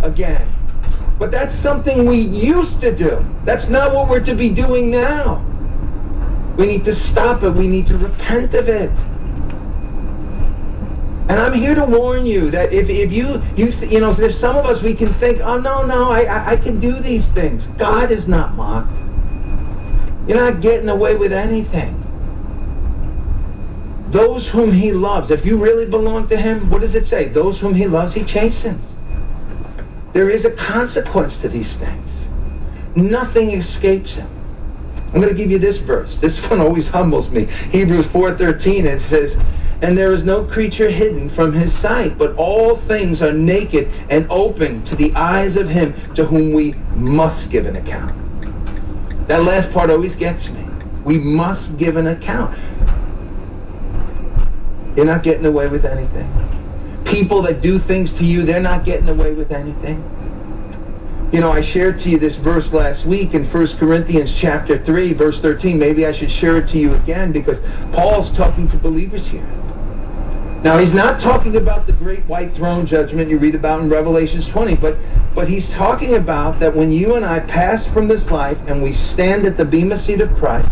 again. But that's something we used to do. That's not what we're to be doing now. We need to stop it. We need to repent of it. And I'm here to warn you that if there's some of us, we can think, oh, no, I can do these things. God is not mocked. You're not getting away with anything. Those whom he loves, if you really belong to him, what does it say? Those whom he loves, he chastens. There is a consequence to these things. Nothing escapes him. I'm going to give you this verse. This one always humbles me. Hebrews 4:13, it says, and there is no creature hidden from his sight, but all things are naked and open to the eyes of him to whom we must give an account. That last part always gets me. We must give an account. You're not getting away with anything. People that do things to you, they're not getting away with anything. I shared to you this verse last week in 1 Corinthians chapter 3, verse 13. Maybe I should share it to you again because Paul's talking to believers here. Now, he's not talking about the great white throne judgment you read about in Revelations 20, but he's talking about that when you and I pass from this life and we stand at the bema seat of Christ,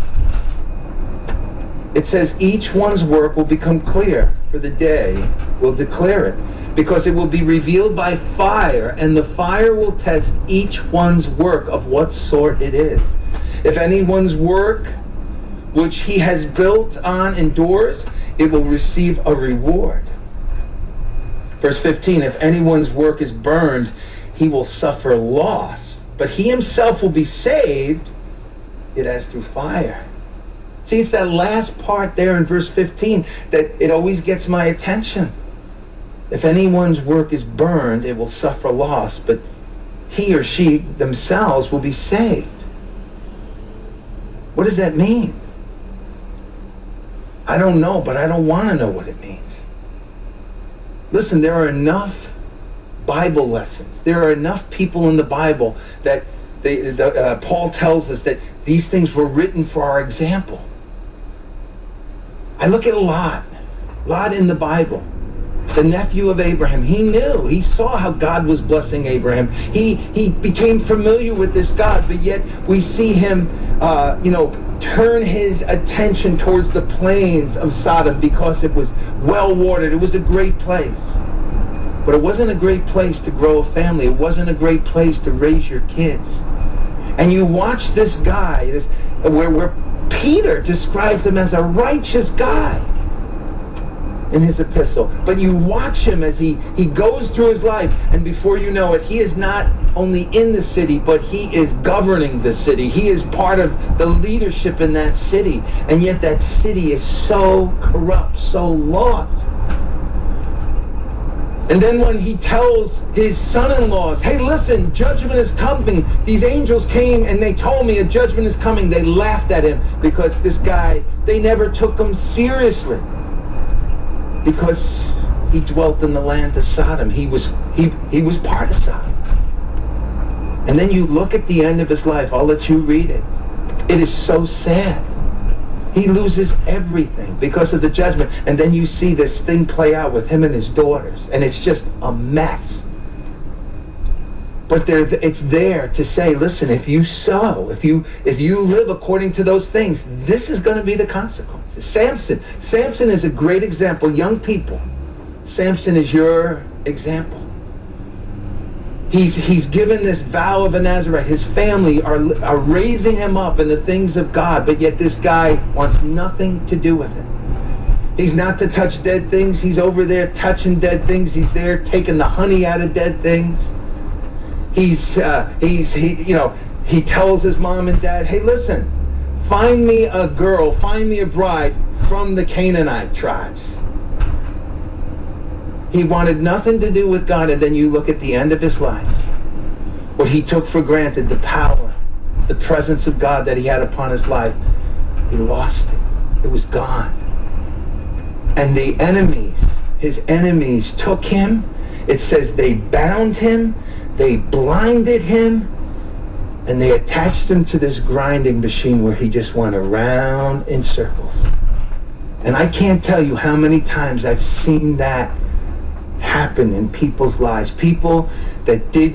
it says each one's work will become clear, for the day will declare it, because it will be revealed by fire, and the fire will test each one's work of what sort it is. If anyone's work which he has built on endures, it will receive a reward. Verse 15, if anyone's work is burned, he will suffer loss, but he himself will be saved, it as through fire. See, it's that last part there in verse 15 that it always gets my attention. If anyone's work is burned, it will suffer loss, but he or she themselves will be saved. What does that mean? I don't know, but I don't want to know what it means. Listen, there are enough Bible lessons. There are enough people in the Bible that Paul tells us that these things were written for our example. I look at Lot in the Bible, the nephew of Abraham. He saw how God was blessing Abraham. He became familiar with this God, but yet we see him, turn his attention towards the plains of Sodom because it was well watered. It was a great place. But it wasn't a great place to grow a family. It wasn't a great place to raise your kids. And you watch this guy, where Peter describes him as a righteous guy in his epistle. But you watch him as he goes through his life, and before you know it, he is not only in the city, but he is governing the city. He is part of the leadership in that city. And yet that city is so corrupt, so lost. And then when he tells his son-in-laws, hey, listen, judgment is coming. These angels came and they told me a judgment is coming. They laughed at him because this guy, they never took him seriously. Because he dwelt in the land of Sodom. He was part of Sodom. And then you look at the end of his life. I'll let you read it. It is so sad. He loses everything because of the judgment. And then you see this thing play out with him and his daughters. And it's just a mess. But it's there to say, listen, if you sow, if you live according to those things, this is going to be the consequences. Samson is a great example. Young people, Samson is your example. He's given this vow of a Nazarite. His family are raising him up in the things of God, but yet this guy wants nothing to do with it. He's not to touch dead things. He's over there touching dead things. He's there taking the honey out of dead things. He tells his mom and dad, hey, listen, find me a girl, find me a bride from the Canaanite tribes. He wanted nothing to do with God, and then you look at the end of his life. What he took for granted, the power, the presence of God that he had upon his life, he lost it. It was gone. And the enemies, his enemies took him. It says they bound him, they blinded him, and they attached him to this grinding machine where he just went around in circles. And I can't tell you how many times I've seen that happen in people's lives. People that didn't